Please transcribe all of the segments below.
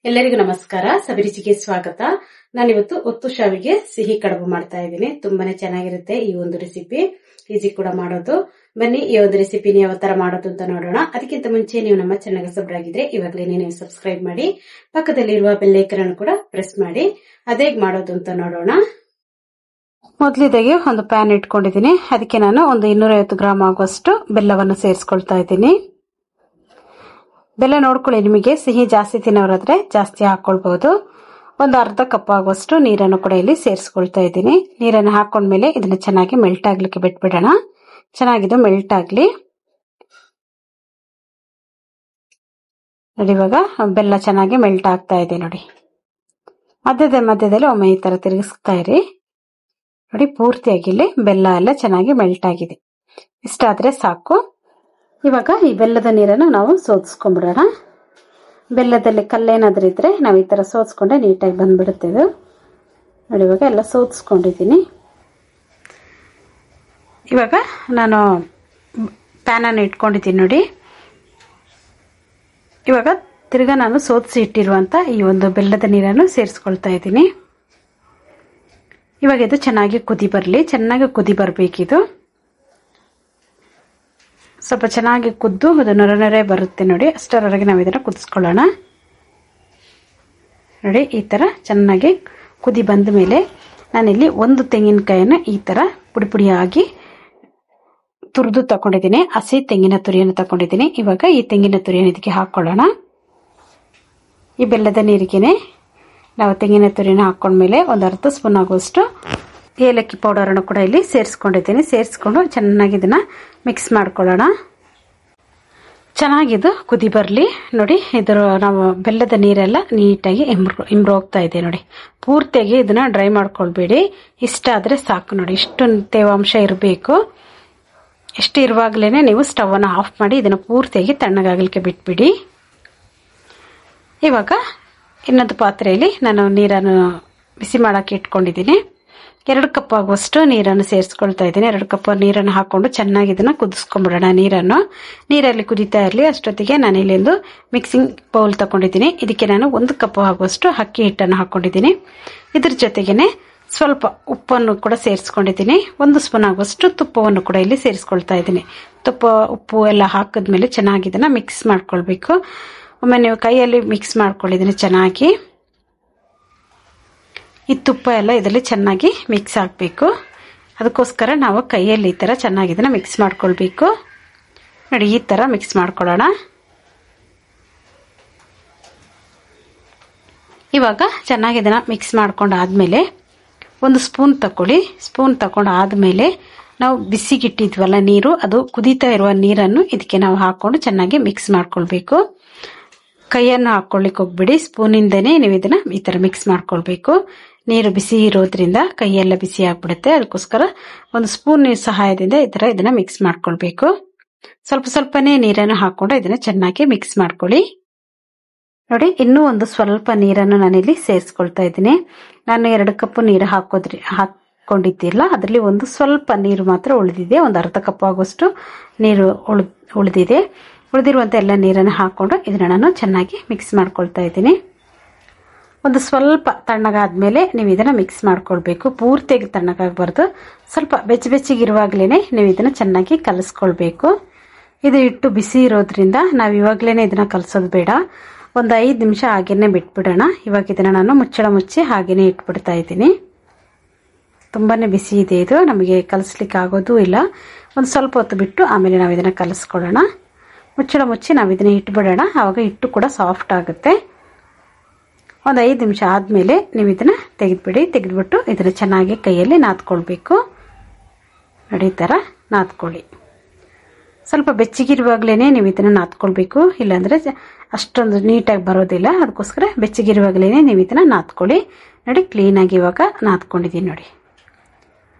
ಎಲ್ಲರಿಗೂ ನಮಸ್ಕಾರ. ಸಬಿರುಚಿಗೆ ಸ್ವಾಗತ. ನಾನಿವತ್ತು ಒತ್ತು ಶಾವಿಗೆ ಸಿಹಿ ಕಡುಬು ಮಾಡ್ತಾ ಇದ್ದೀನಿ. ತುಂಬಾನೇ ಚೆನ್ನಾಗಿರುತ್ತೆ ಈ ಒಂದು ರೆಸಿಪಿ. ಈಸಿ ಕೂಡ ಮಾಡೋದು. ಬನ್ನಿ ಈ ಒಂದು ರೆಸಿಪಿನ ಯಾವ ತರ ಮಾಡೋದು ಅಂತ ನೋಡೋಣ. ಅದಕ್ಕಿಂತ ಮುಂಚೆ ನೀವು ನಮ್ಮ ಚಾನೆಲ್ಗೆ ಸಬ್ಸ್ಕ್ರೈಬ್ ಇವಾಗಲೇ ನೀವು ಸಬ್ಸ್ಕ್ರೈಬ್ ಮಾಡಿ, ಪಕ್ಕದಲ್ಲಿರುವ ಬೆಲ್ ಐಕಾನ್ ಕೂಡ ಪ್ರೆಸ್ ಮಾಡಿ. ಅದೇಗ್ ಮಾಡೋದು ಅಂತ ನೋಡೋಣ. ಮೊದಲಿದಾಗಿ ಒಂದು ಪ್ಯಾನ್ ಇಟ್ಕೊಂಡಿದ್ದೀನಿ. ಅದಕ್ಕೆ ನಾನು ಒಂದು 250 ಗ್ರಾಮ್ ಆಗುವಷ್ಟು ಬೆಲ್ಲವನ್ನು ಸೇರಿಸ್ಕೊಳ್ತಾ ಇದ್ದೀನಿ. ಬೆಲ್ಲ ನೋಡ್ಕೊಳ್ಳಿ, ನಿಮಗೆ ಸಿಹಿ ಜಾಸ್ತಿ ತಿನ್ನೋರಾದ್ರೆ ಜಾಸ್ತಿ ಹಾಕೊಳ್ಬಹುದು. ಒಂದು ಅರ್ಧ ಕಪ್ ಆಗುವಷ್ಟು ನೀರನ್ನು ಕೂಡ ಇಲ್ಲಿ ಸೇರಿಸ್ಕೊಳ್ತಾ ಇದ್ದೀನಿ. ನೀರನ್ನು ಹಾಕೊಂಡ್ಮೇಲೆ ಇದನ್ನ ಚೆನ್ನಾಗಿ ಮೆಲ್ಟ್ ಆಗ್ಲಿಕ್ಕೆ ಬಿಟ್ಬಿಡೋಣ. ಚೆನ್ನಾಗಿದು ಮೆಲ್ಟ್ ಆಗ್ಲಿ. ನೋಡಿ, ಇವಾಗ ಬೆಲ್ಲ ಚೆನ್ನಾಗಿ ಮೆಲ್ಟ್ ಆಗ್ತಾ ಇದೆ ನೋಡಿ. ಮಧ್ಯದಲ್ಲಿ ಒಮ್ಮೆ ಈ ತರ ತಿರುಗಿಸ್ತಾ ಇರಿ. ನೋಡಿ, ಪೂರ್ತಿಯಾಗಿ ಇಲ್ಲಿ ಬೆಲ್ಲ ಎಲ್ಲ ಚೆನ್ನಾಗಿ ಮೆಲ್ಟ್ ಆಗಿದೆ. ಇಷ್ಟಾದ್ರೆ ಸಾಕು. ಇವಾಗ ಈ ಬೆಲ್ಲದ ನೀರನ್ನು ನಾವು ಸೋದಿಸ್ಕೊಂಡ್ಬಿಡೋಣ. ಬೆಲ್ಲದಲ್ಲಿ ಕಲ್ಲೇನಾದ್ರೂ ಇದ್ರೆ ನಾವು ಈ ತರ ಸೋದಿಸ್ಕೊಂಡ್ರೆ ನೀಟಾಗಿ ಬಂದ್ಬಿಡುತ್ತೆ ಇದು. ನೋಡಿ, ಇವಾಗ ಎಲ್ಲ ಸೋದಿಸ್ಕೊಂಡಿದ್ದೀನಿ. ಇವಾಗ ನಾನು ಪ್ಯಾನನ್ನು ಇಟ್ಕೊಂಡಿದ್ದೀನಿ ನೋಡಿ. ಇವಾಗ ತಿರ್ಗಾ ನಾನು ಸೋದಿಸಿ ಇಟ್ಟಿರುವಂತ ಈ ಒಂದು ಬೆಲ್ಲದ ನೀರನ್ನು ಸೇರಿಸ್ಕೊಳ್ತಾ ಇದ್ದೀನಿ. ಇವಾಗ ಇದು ಚೆನ್ನಾಗಿ ಕುದಿ ಬರಲಿ. ಚೆನ್ನಾಗಿ ಕುದಿ ಬರಬೇಕಿದು. ಸ್ವಲ್ಪ ಚೆನ್ನಾಗಿ ಕುದ್ದು ಅದು ನೊರೆ ಬರುತ್ತೆ ನೋಡಿ. ಅಷ್ಟರವರೆಗೆ ನಾವು ಇದನ್ನ ಕುದಿಸ್ಕೊಳ್ಳೋಣ. ನೋಡಿ, ಈ ತರ ಚೆನ್ನಾಗಿ ಕುದಿ ಬಂದ ಮೇಲೆ ನಾನಿಲ್ಲಿ ಒಂದು ತೆಂಗಿನಕಾಯಿನ ಈ ತರ ಪುಡಿಯಾಗಿ ತುರಿದು ತಗೊಂಡಿದ್ದೀನಿ. ಹಸಿ ತೆಂಗಿನ ತುರಿಯನ್ನು ತಗೊಂಡಿದ್ದೀನಿ. ಇವಾಗ ಈ ತೆಂಗಿನ ತುರಿಯನ್ನು ಇದಕ್ಕೆ ಹಾಕೊಳ್ಳೋಣ. ಈ ಬೆಲ್ಲದ ನೀರಿಗೆನೆ ನಾವು ತೆಂಗಿನ ತುರಿನ ಹಾಕೊಂಡ್ಮೇಲೆ ಒಂದು ಅರ್ಧ ಸ್ಪೂನ್ ಆಗುವಷ್ಟು ಏಲಕ್ಕಿ ಪೌಡರ್ ಅನ್ನು ಕೂಡ ಇಲ್ಲಿ ಸೇರಿಸ್ಕೊಂಡಿದ್ದೀನಿ. ಸೇರಿಸ್ಕೊಂಡು ಚೆನ್ನಾಗಿ ಇದನ್ನ ಮಿಕ್ಸ್ ಮಾಡ್ಕೊಳ್ಳೋಣ. ಚೆನ್ನಾಗಿದು ಕುದಿ ಬರಲಿ. ನೋಡಿ, ಇದರ ನಾವು ಬೆಲ್ಲದ ನೀರೆಲ್ಲ ನೀಟಾಗಿ ಇಂಬ್ರು ಹೋಗ್ತಾ ಇದೆ ನೋಡಿ. ಪೂರ್ತಿಯಾಗಿ ಇದನ್ನ ಡ್ರೈ ಮಾಡ್ಕೊಳ್ಬೇಡಿ. ಇಷ್ಟ ಆದ್ರೆ ಸಾಕು ನೋಡಿ. ಇಷ್ಟು ತೇವಾಂಶ ಇರಬೇಕು. ಇಷ್ಟು ಇರುವಾಗಲೇನೆ ನೀವು ಸ್ಟವ್ ಅನ್ನು ಆಫ್ ಮಾಡಿ ಇದನ್ನ ಪೂರ್ತಿಯಾಗಿ ತಣ್ಣಗಾಗಲಿಕ್ಕೆ ಬಿಟ್ಬಿಡಿ. ಇವಾಗ ಇನ್ನೊಂದು ಪಾತ್ರೆಯಲ್ಲಿ ನಾನು ನೀರನ್ನು ಬಿಸಿ ಮಾಡಕ್ಕೆ ಇಟ್ಕೊಂಡಿದ್ದೀನಿ. 2 ಕಪ್ ಆಗುವಷ್ಟು ನೀರನ್ನು ಸೇರಿಸ್ಕೊಳ್ತಾ ಇದ್ದೀನಿ. 2 ಕಪ್ ನೀರನ್ನು ಹಾಕೊಂಡು ಚೆನ್ನಾಗಿ ಇದನ್ನ ಕುದಿಸ್ಕೊಂಡ್ಬಿಡೋಣ. ನೀರಲ್ಲಿ ಕುದಿತಾ ಇರಲಿ. ಅಷ್ಟೊತ್ತಿಗೆ ನಾನು ಇಲ್ಲಿ ಒಂದು ಮಿಕ್ಸಿಂಗ್ ಬೌಲ್ ತಗೊಂಡಿದ್ದೀನಿ. ಇದಕ್ಕೆ ನಾನು 1 ಕಪ್ ಆಗುವಷ್ಟು ಅಕ್ಕಿ ಹಿಟ್ಟನ್ನು ಹಾಕೊಂಡಿದ್ದೀನಿ. ಇದ್ರ ಜೊತೆಗೇನೆ ಸ್ವಲ್ಪ ಉಪ್ಪನ್ನು ಕೂಡ ಸೇರಿಸ್ಕೊಂಡಿದ್ದೀನಿ. 1 ಸ್ಪೂನ್ ಆಗುವಷ್ಟು ತುಪ್ಪವನ್ನು ಕೂಡ ಇಲ್ಲಿ ಸೇರಿಸ್ಕೊಳ್ತಾ ಇದ್ದೀನಿ. ತುಪ್ಪ ಉಪ್ಪು ಎಲ್ಲ ಹಾಕಿದ್ಮೇಲೆ ಚೆನ್ನಾಗಿ ಇದನ್ನ ಮಿಕ್ಸ್ ಮಾಡ್ಕೊಳ್ಬೇಕು. ಒಮ್ಮೆ ನೀವು ಕೈಯಲ್ಲಿ ಮಿಕ್ಸ್ ಮಾಡ್ಕೊಳ್ಳಿದ್ದೀನಿ ಚೆನ್ನಾಗಿ. ಈ ತುಪ್ಪ ಎಲ್ಲ ಇದರಲ್ಲಿ ಚೆನ್ನಾಗಿ ಮಿಕ್ಸ್ ಆಗಬೇಕು. ಅದಕ್ಕೋಸ್ಕರ ನಾವು ಕೈಯಲ್ಲಿ ಈ ತರ ಚೆನ್ನಾಗಿ ಇದನ್ನ ಮಿಕ್ಸ್ ಮಾಡ್ಕೊಳ್ಬೇಕು. ನೋಡಿ, ಈ ತರ ಮಿಕ್ಸ್ ಮಾಡ್ಕೊಳ್ಳೋಣ. ಇವಾಗ ಚೆನ್ನಾಗಿ ಇದನ್ನ ಮಿಕ್ಸ್ ಮಾಡ್ಕೊಂಡಾದ್ಮೇಲೆ 1 ಸ್ಪೂನ್ ತಕೊಳ್ಳಿ. ಸ್ಪೂನ್ ತಗೊಂಡು ಆದ್ಮೇಲೆ ನಾವು ಬಿಸಿಗಿಟ್ಟಿದ್ವಲ್ಲ ನೀರು, ಅದು ಕುದೀತಾ ಇರುವ ನೀರನ್ನು ಇದಕ್ಕೆ ನಾವು ಹಾಕೊಂಡು ಚೆನ್ನಾಗಿ ಮಿಕ್ಸ್ ಮಾಡ್ಕೊಳ್ಬೇಕು. ಕೈಯನ್ನು ಹಾಕೊಳ್ಳಿಕ್ಕೆ ಹೋಗ್ಬಿಡಿ. ಸ್ಪೂನಿಂದನೇ ನೀವು ಇದನ್ನ ಈ ತರ ಮಿಕ್ಸ್ ಮಾಡ್ಕೊಳ್ಬೇಕು. ನೀರು ಬಿಸಿ ಇರೋದ್ರಿಂದ ಕೈಯೆಲ್ಲ ಬಿಸಿ ಆಗ್ಬಿಡುತ್ತೆ. ಅದಕ್ಕೋಸ್ಕರ 1 ಸ್ಪೂನ್ ಸಹಾಯದಿಂದ ಈ ತರ ಇದನ್ನ ಮಿಕ್ಸ್ ಮಾಡ್ಕೊಳ್ಬೇಕು. ಸ್ವಲ್ಪನೇ ನೀರನ್ನು ಹಾಕೊಂಡು ಇದನ್ನ ಚೆನ್ನಾಗಿ ಮಿಕ್ಸ್ ಮಾಡ್ಕೊಳ್ಳಿ. ನೋಡಿ, ಇನ್ನೂ ಒಂದು ಸ್ವಲ್ಪ ನೀರನ್ನು ನಾನಿಲ್ಲಿ ಸೇರಿಸ್ಕೊಳ್ತಾ ಇದ್ದೀನಿ. ನಾನು 2 ಕಪ್ ನೀರು ಹಾಕೊಂಡಿದ್ದಿಲ್ಲ. ಅದರಲ್ಲಿ ಒಂದು ಸ್ವಲ್ಪ ನೀರು ಮಾತ್ರ ಉಳಿದಿದೆ. ಒಂದು ಅರ್ಧ ಕಪ್ ಆಗುವಷ್ಟು ನೀರು ಉಳಿದಿದೆ. ಉಳಿದಿರುವಂತ ಎಲ್ಲ ನೀರನ್ನು ಹಾಕೊಂಡು ಇದನ್ನ ನಾನು ಚೆನ್ನಾಗಿ ಮಿಕ್ಸ್ ಮಾಡ್ಕೊಳ್ತಾ ಇದ್ದೀನಿ. ಒಂದು ಸ್ವಲ್ಪ ತಣ್ಣಗಾದ್ಮೇಲೆ ನೀವು ಇದನ್ನ ಮಿಕ್ಸ್ ಮಾಡ್ಕೊಳ್ಬೇಕು. ಪೂರ್ತಿಯಾಗಿ ತಣ್ಣಗಾಗಬಾರ್ದು. ಸ್ವಲ್ಪ ಬೆಚ್ಚಗಿರುವಾಗ್ಲೇನೆ ನೀವು ಇದನ್ನ ಚೆನ್ನಾಗಿ ಕಲಸ್ಕೊಳ್ಬೇಕು. ಇದು ಹಿಟ್ಟು ಬಿಸಿ ಇರೋದ್ರಿಂದ ನಾವು ಇವಾಗ್ಲೇನೆ ಇದನ್ನ ಕಲಸೋದು ಬೇಡ. ಒಂದು 5 ನಿಮಿಷ ಹಾಗೇನೆ ಬಿಟ್ಬಿಡೋಣ. ಇವಾಗ ಇದನ್ನ ನಾನು ಮುಚ್ಚಳ ಮುಚ್ಚಿ ಹಾಗೇನೆ ಇಟ್ಬಿಡ್ತಾ ಇದ್ದೀನಿ. ತುಂಬಾನೇ ಬಿಸಿ ಇದೆ ಇದು, ನಮಗೆ ಕಲಸ್ಲಿಕ್ಕೆ ಆಗೋದು ಇಲ್ಲ. ಒಂದು ಸ್ವಲ್ಪ ಹೊತ್ತು ಬಿಟ್ಟು ಆಮೇಲೆ ನಾವು ಇದನ್ನ ಕಲಸ್ಕೊಳ್ಳೋಣ. ಮುಚ್ಚಳ ಮುಚ್ಚಿ ನಾವು ಇದನ್ನ ಇಟ್ಬಿಡೋಣ. ಆವಾಗ ಹಿಟ್ಟು ಕೂಡ ಸಾಫ್ಟ್ ಆಗುತ್ತೆ. ಒಂದು 5 ನಿಮಿಷ ಆದ್ಮೇಲೆ ನೀವು ಇದನ್ನ ತೆಗೆದ್ಬಿಟ್ಟು ಇದನ್ನ ಚೆನ್ನಾಗಿ ಕೈಯಲ್ಲಿ ನಾದ್ಕೊಳ್ಬೇಕು. ನೋಡಿ, ಈ ತರ ನಾದ್ಕೊಳ್ಳಿ. ಸ್ವಲ್ಪ ಬೆಚ್ಚಗಿರುವಾಗ್ಲೇನೆ ನೀವು ಇದನ್ನ ನಾದ್ಕೊಳ್ಬೇಕು. ಇಲ್ಲಾಂದ್ರೆ ಅಷ್ಟೊಂದು ನೀಟಾಗಿ ಬರೋದಿಲ್ಲ. ಅದಕ್ಕೋಸ್ಕರ ಬೆಚ್ಚಗಿರುವಾಗ್ಲೇನೆ ನೀವು ಇದನ್ನ ನಾದ್ಕೊಳ್ಳಿ. ನೋಡಿ, ಕ್ಲೀನ್ ಆಗಿ ಇವಾಗ ನಾದ್ಕೊಂಡಿದ್ದೀನಿ ನೋಡಿ.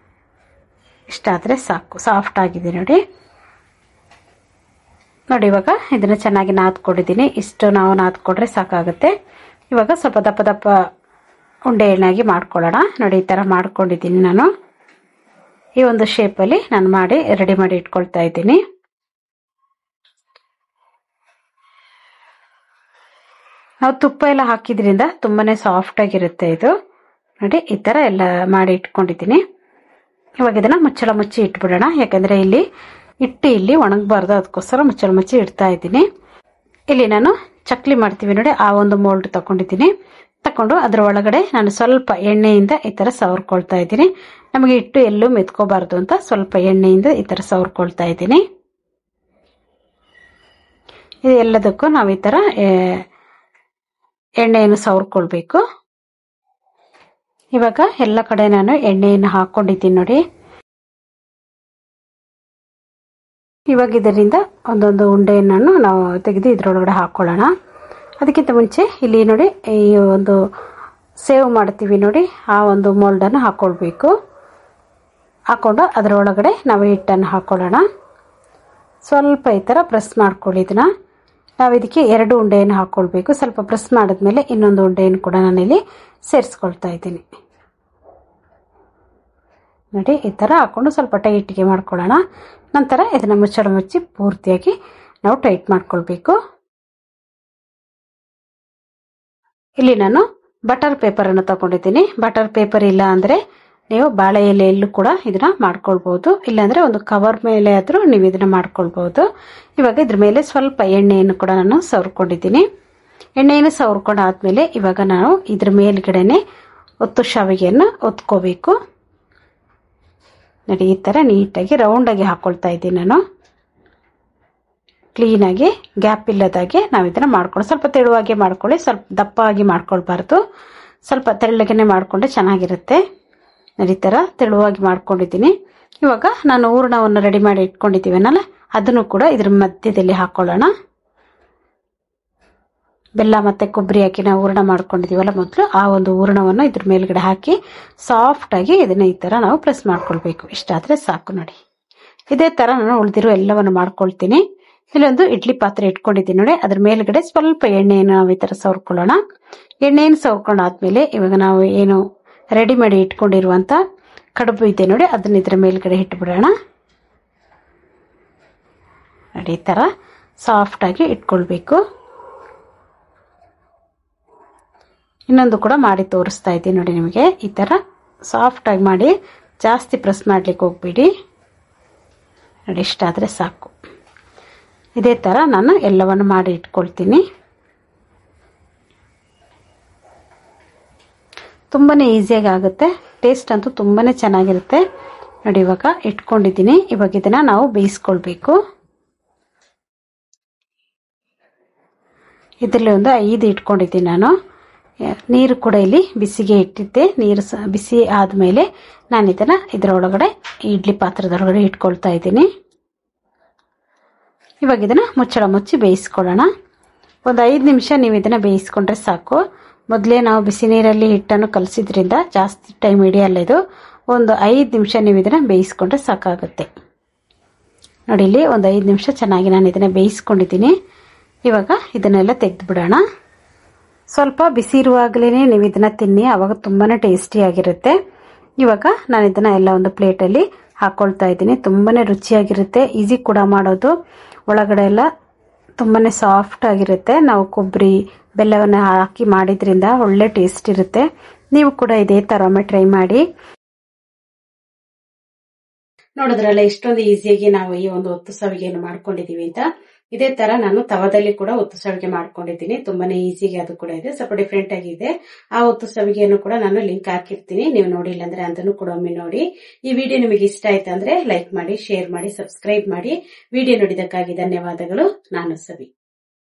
ಇಷ್ಟಾದ್ರೆ ಸಾಕು. ಸಾಫ್ಟ್ ಆಗಿದೆ ನೋಡಿ. ಇವಾಗ ಇದನ್ನ ಚೆನ್ನಾಗಿ ನಾದ್ಕೊಂಡಿದ್ದೀನಿ. ಇಷ್ಟು ನಾವು ನಾದ್ಕೊಂಡ್ರೆ ಸಾಕಾಗುತ್ತೆ. ಇವಾಗ ಸ್ವಲ್ಪ ದಪ್ಪ ಉಂಡೆ ಎಣ್ಣಾಗಿ ಮಾಡ್ಕೊಳ್ಳೋಣ. ನೋಡಿ, ಈ ತರ ಮಾಡ್ಕೊಂಡಿದ್ದೀನಿ ನಾನು. ಈ ಒಂದು ಶೇಪಲ್ಲಿ ನಾನು ರೆಡಿ ಮಾಡಿ ಇಟ್ಕೊಳ್ತಾ ಇದ್ದೀನಿ. ನಾವು ತುಪ್ಪ ಎಲ್ಲ ಹಾಕಿದ್ರಿಂದ ತುಂಬಾನೇ ಸಾಫ್ಟ್ ಆಗಿರುತ್ತೆ ಇದು. ನೋಡಿ ಈ ತರ ಎಲ್ಲ ಮಾಡಿ ಇಟ್ಕೊಂಡಿದ್ದೀನಿ. ಇವಾಗ ಇದನ್ನ ಮುಚ್ಚಳ ಮುಚ್ಚಿ ಇಟ್ಬಿಡೋಣ. ಯಾಕಂದ್ರೆ ಇಲ್ಲಿ ಇಲ್ಲಿ ಒಣಗಬಾರ್ದು, ಅದಕ್ಕೋಸ್ಕರ ಮುಚ್ಚಳ ಮುಚ್ಚಿ ಇಡ್ತಾ ಇದ್ದೀನಿ. ಇಲ್ಲಿ ನಾನು ಚಕ್ಲಿ ಮಾಡ್ತೀವಿ ನೋಡಿ, ಆ ಒಂದು ಮೋಲ್ಡ್ ತಗೊಂಡಿದ್ದೀನಿ. ತಕೊಂಡು ಅದ್ರ ಒಳಗಡೆ ನಾನು ಸ್ವಲ್ಪ ಎಣ್ಣೆಯಿಂದ ಈ ತರ ಸವರ್ಕೊಳ್ತಾ ಇದ್ದೀನಿ. ನಮಗೆ ಹಿಟ್ಟು ಎಲ್ಲೂ ಮೆತ್ಕೋಬಾರ್ದು ಅಂತ ಸ್ವಲ್ಪ ಎಣ್ಣೆಯಿಂದ ಈ ತರ ಸವರ್ಕೊಳ್ತಾ ಇದ್ದೀನಿ. ಇದು ಎಲ್ಲದಕ್ಕೂ ನಾವು ಈ ತರ ಎಣ್ಣೆಯನ್ನು ಸವರ್ಕೊಳ್ಬೇಕು. ಇವಾಗ ಎಲ್ಲ ಕಡೆ ನಾನು ಎಣ್ಣೆಯನ್ನು ಹಾಕೊಂಡಿದ್ದೀನಿ ನೋಡಿ. ಇವಾಗ ಇದರಿಂದ ಒಂದೊಂದು ಉಂಡೆಯನ್ನು ನಾವು ತೆಗೆದು ಇದ್ರೊಳಗಡೆ ಹಾಕೊಳ್ಳೋಣ. ಅದಕ್ಕಿಂತ ಮುಂಚೆ ಇಲ್ಲಿ ನೋಡಿ ಈ ಒಂದು ಸೇವ್ ಮಾಡ್ತೀವಿ ನೋಡಿ, ಆ ಒಂದು ಮೋಲ್ಡನ್ನು ಹಾಕೊಳ್ಬೇಕು. ಹಾಕೊಂಡು ಅದರೊಳಗಡೆ ನಾವು ಹಿಟ್ಟನ್ನು ಹಾಕೊಳ್ಳೋಣ. ಸ್ವಲ್ಪ ಈ ಥರ ಪ್ರೆಸ್ ಮಾಡ್ಕೊಳ್ಳಿ. ಇದನ್ನ ನಾವು ಇದಕ್ಕೆ 2 ಉಂಡೆಯನ್ನು ಹಾಕೊಳ್ಬೇಕು. ಸ್ವಲ್ಪ ಪ್ರೆಸ್ ಮಾಡಿದ್ಮೇಲೆ ಇನ್ನೊಂದು ಉಂಡೆಯನ್ನು ಕೂಡ ನಾನಿಲ್ಲಿ ಸೇರಿಸ್ಕೊಳ್ತಾ ಇದ್ದೀನಿ ನೋಡಿ. ಈ ಥರ ಹಾಕೊಂಡು ಸ್ವಲ್ಪ ಟೈಟ್ಗೆ ಮಾಡ್ಕೊಳ್ಳೋಣ. ನಂತರ ಇದನ್ನ ಮುಚ್ಚಳ ಮುಚ್ಚಿ ಪೂರ್ತಿಯಾಗಿ ನಾವು ಟೈಟ್ ಮಾಡ್ಕೊಳ್ಬೇಕು. ಇಲ್ಲಿ ನಾನು ಬಟರ್ ಪೇಪರ್ ಅನ್ನು ತಗೊಂಡಿದ್ದೀನಿ. ಬಟರ್ ಪೇಪರ್ ಇಲ್ಲ ಅಂದ್ರೆ ನೀವು ಬಾಳೆ ಎಲೆಯಲ್ಲೂ ಕೂಡ ಇದನ್ನ ಮಾಡ್ಕೊಳ್ಬಹುದು, ಇಲ್ಲಾಂದ್ರೆ ಒಂದು ಕವರ್ ಮೇಲೆ ಆದ್ರೂ ನೀವು ಇದನ್ನ ಮಾಡ್ಕೊಳ್ಬಹುದು. ಇವಾಗ ಇದ್ರ ಮೇಲೆ ಸ್ವಲ್ಪ ಎಣ್ಣೆಯನ್ನು ಕೂಡ ನಾನು ಸವರ್ಕೊಂಡಿದ್ದೀನಿ. ಎಣ್ಣೆಯನ್ನು ಸವರ್ಕೊಂಡಾದ್ಮೇಲೆ ಇವಾಗ ನಾವು ಇದ್ರ ಮೇಲ್ಗಡೆನೆ ಒತ್ತು ಶಾವಿಗೆಯನ್ನು ಒತ್ಕೋಬೇಕು ನೋಡಿ. ಈ ತರ ನೀಟಾಗಿ ರೌಂಡ್ ಆಗಿ ಹಾಕೊಳ್ತಾ ಇದ್ದೀನಿ ನಾನು. ಕ್ಲೀನ್ ಆಗಿ ಗ್ಯಾಪ್ ಇಲ್ಲದಾಗೆ ನಾವು ಇದನ್ನ ಮಾಡ್ಕೊಂಡು, ಸ್ವಲ್ಪ ತೆಳುವಾಗಿ ಮಾಡ್ಕೊಳ್ಳಿ, ಸ್ವಲ್ಪ ದಪ್ಪ ಆಗಿ ಮಾಡ್ಕೊಳ್ಬಾರ್ದು. ಸ್ವಲ್ಪ ತೆಳ್ಳಗೆನೆ ಮಾಡ್ಕೊಂಡ್ರೆ ಚೆನ್ನಾಗಿರುತ್ತೆ ನೋಡಿ. ಈ ತರ ತೆಳುವಾಗಿ ಮಾಡ್ಕೊಂಡಿದ್ದೀನಿ. ಇವಾಗ ನಾನು ಹೂರಣವನ್ನು ರೆಡಿ ಮಾಡಿ ಇಟ್ಕೊಂಡಿದ್ದೀವನಲ್ಲ, ಅದನ್ನು ಕೂಡ ಇದ್ರ ಮಧ್ಯದಲ್ಲಿ ಹಾಕೊಳ್ಳೋಣ. ಬೆಲ್ಲ ಮತ್ತೆ ಕೊಬ್ಬರಿ ಹಾಕಿ ನಾವು ಹೂರಣ ಮಾಡ್ಕೊಂಡಿದೀವಲ್ಲ ಮೊದಲು, ಆ ಒಂದು ಹೂರಣವನ್ನು ಇದ್ರ ಮೇಲ್ಗಡೆ ಹಾಕಿ ಸಾಫ್ಟ್ ಆಗಿ ಇದನ್ನ ಈ ತರ ನಾವು ಪ್ರೆಸ್ ಮಾಡ್ಕೊಳ್ಬೇಕು. ಇಷ್ಟಾದ್ರೆ ಸಾಕು ನೋಡಿ. ಇದೇ ತರ ನಾನು ಉಳಿದಿರೋ ಎಲ್ಲವನ್ನು ಮಾಡ್ಕೊಳ್ತೀನಿ. ಇಲ್ಲೊಂದು ಇಡ್ಲಿ ಪಾತ್ರೆ ಇಟ್ಕೊಂಡಿದ್ದೀನಿ ನೋಡಿ, ಅದ್ರ ಮೇಲ್ಗಡೆ ಸ್ವಲ್ಪ ಎಣ್ಣೆಯನ್ನು ನಾವು ಈ ತರ ಸವರ್ಕೊಳ್ಳೋಣ. ಎಣ್ಣೆಯನ್ನು ಸವರ್ಕೊಂಡಾದ್ಮೇಲೆ ಇವಾಗ ನಾವು ಏನು ರೆಡಿ ಮಾಡಿ ಇಟ್ಕೊಂಡಿರುವಂತ ಕಡುಬು ಇದೆ ನೋಡಿ, ಅದನ್ನ ಇದ್ರ ಮೇಲ್ಗಡೆ ಇಟ್ಬಿಡೋಣ ನೋಡಿ. ಈ ತರ ಸಾಫ್ಟ್ ಆಗಿ ಇಟ್ಕೊಳ್ಬೇಕು. ಇನ್ನೊಂದು ಕೂಡ ಮಾಡಿ ತೋರಿಸ್ತಾ ಇದ್ದೀನಿ ನೋಡಿ ನಿಮಗೆ. ಈ ತರ ಸಾಫ್ಟ್ ಆಗಿ ಮಾಡಿ, ಜಾಸ್ತಿ ಪ್ರೆಸ್ ಮಾಡ್ಲಿಕ್ಕೆ ಹೋಗ್ಬಿಡಿ ನೋಡಿ. ಇಷ್ಟಾದ್ರೆ ಸಾಕು. ಇದೇ ತರ ನಾನು ಎಲ್ಲವನ್ನು ಮಾಡಿ ಇಟ್ಕೊಳ್ತೀನಿ. ತುಂಬಾನೇ ಈಸಿಯಾಗಿ ಆಗುತ್ತೆ, ಟೇಸ್ಟ್ ಅಂತೂ ತುಂಬಾನೇ ಚೆನ್ನಾಗಿರುತ್ತೆ ನೋಡಿ. ಇವಾಗ ಇಟ್ಕೊಂಡಿದ್ದೀನಿ. ಇವಾಗ ಇದನ್ನ ನಾವು ಬೇಯಿಸ್ಕೊಳ್ಬೇಕು. ಇದರಲ್ಲಿ ಒಂದು 5 ಇಟ್ಕೊಂಡಿದ್ದೀನಿ ನಾನು. ನೀರು ಕೂಡ ಇಲ್ಲಿ ಬಿಸಿಗೆ ಇಟ್ಟಿದ್ದೆ. ನೀರು ಬಿಸಿ ಆದ್ಮೇಲೆ ನಾನು ಇದನ್ನ ಇದರೊಳಗಡೆ ಇಡ್ಲಿ ಪಾತ್ರದೊಳಗಡೆ ಇಟ್ಕೊಳ್ತಾ ಇದ್ದೀನಿ. ಇವಾಗ ಇದನ್ನ ಮುಚ್ಚಳ ಮುಚ್ಚಿ ಬೇಯಿಸ್ಕೊಳ್ಳೋಣ. ಒಂದು 5 ನಿಮಿಷ ನೀವು ಇದನ್ನ ಬೇಯಿಸ್ಕೊಂಡ್ರೆ ಸಾಕು. ಮೊದಲೇ ನಾವು ಬಿಸಿ ನೀರಲ್ಲಿ ಹಿಟ್ಟನ್ನು ಕಲಸಿದ್ರಿಂದ ಜಾಸ್ತಿ ಟೈಮ್ ಹಿಡಿಯಲ್ಲ ಇದು. ಒಂದು 5 ನಿಮಿಷ ನೀವು ಇದನ್ನ ಬೇಯಿಸ್ಕೊಂಡ್ರೆ ಸಾಕಾಗುತ್ತೆ ನೋಡಿ. ಇಲ್ಲಿ ಒಂದು 5 ನಿಮಿಷ ಚೆನ್ನಾಗಿ ನಾನು ಇದನ್ನ ಬೇಯಿಸ್ಕೊಂಡಿದ್ದೀನಿ. ಇವಾಗ ಇದನ್ನೆಲ್ಲ ತೆಗೆದು ಬಿಡೋಣ. ಸ್ವಲ್ಪ ಬಿಸಿ ಇರುವಾಗಲೇ ನೀವು ಇದನ್ನ ತಿನ್ನಿ, ಅವಾಗ ತುಂಬಾನೇ ಟೇಸ್ಟಿ ಆಗಿರುತ್ತೆ. ಇವಾಗ ನಾನು ಇದನ್ನ ಎಲ್ಲ ಒಂದು ಪ್ಲೇಟಲ್ಲಿ ಹಾಕೊಳ್ತಾ ಇದ್ದೀನಿ. ತುಂಬಾನೇ ರುಚಿಯಾಗಿರುತ್ತೆ, ಈಸಿ ಕೂಡ ಮಾಡೋದು. ಒಳಗಡೆ ಎಲ್ಲ ತುಂಬಾನೇ ಸಾಫ್ಟ್ ಆಗಿರುತ್ತೆ. ನಾವು ಕೊಬ್ಬರಿ ಬೆಲ್ಲವನ್ನು ಹಾಕಿ ಮಾಡಿದ್ರಿಂದ ಒಳ್ಳೆ ಟೇಸ್ಟ್ ಇರುತ್ತೆ. ನೀವು ಕೂಡ ಇದೇ ತರ ಟ್ರೈ ಮಾಡಿ. ನೋಡಿದ್ರಲ್ಲ ಎಷ್ಟೊಂದು ಈಸಿಯಾಗಿ ನಾವು ಈ ಒಂದು ಒತ್ತು ಸವಿಗೆಯನ್ನು ಮಾಡ್ಕೊಂಡಿದೀವಿ ಅಂತ. ಇದೇ ತರ ನಾನು ತವದಲ್ಲಿ ಕೂಡ ಒತ್ತು ಸವಿಗೆ ಮಾಡ್ಕೊಂಡಿದ್ದೀನಿ. ತುಂಬಾನೇ ಈಸಿಗೆ ಅದು ಕೂಡ ಇದೆ, ಸ್ವಲ್ಪ ಡಿಫ್ರೆಂಟ್ ಆಗಿದೆ. ಆ ಒತ್ತು ಸವಿಗೆಯನ್ನು ಕೂಡ ನಾನು ಲಿಂಕ್ ಹಾಕಿರ್ತೀನಿ, ನೀವು ನೋಡಿಲ್ಲ ಅಂದ್ರೆ ಅದನ್ನು ಕೂಡ ಒಮ್ಮೆ ನೋಡಿ. ಈ ವಿಡಿಯೋ ನಿಮಗೆ ಇಷ್ಟ ಆಯ್ತು ಅಂದ್ರೆ ಲೈಕ್ ಮಾಡಿ, ಶೇರ್ ಮಾಡಿ, ಸಬ್ಸ್ಕ್ರೈಬ್ ಮಾಡಿ. ವಿಡಿಯೋ ನೋಡಿದಕ್ಕಾಗಿ ಧನ್ಯವಾದಗಳು. ನಾನು ಸವಿ.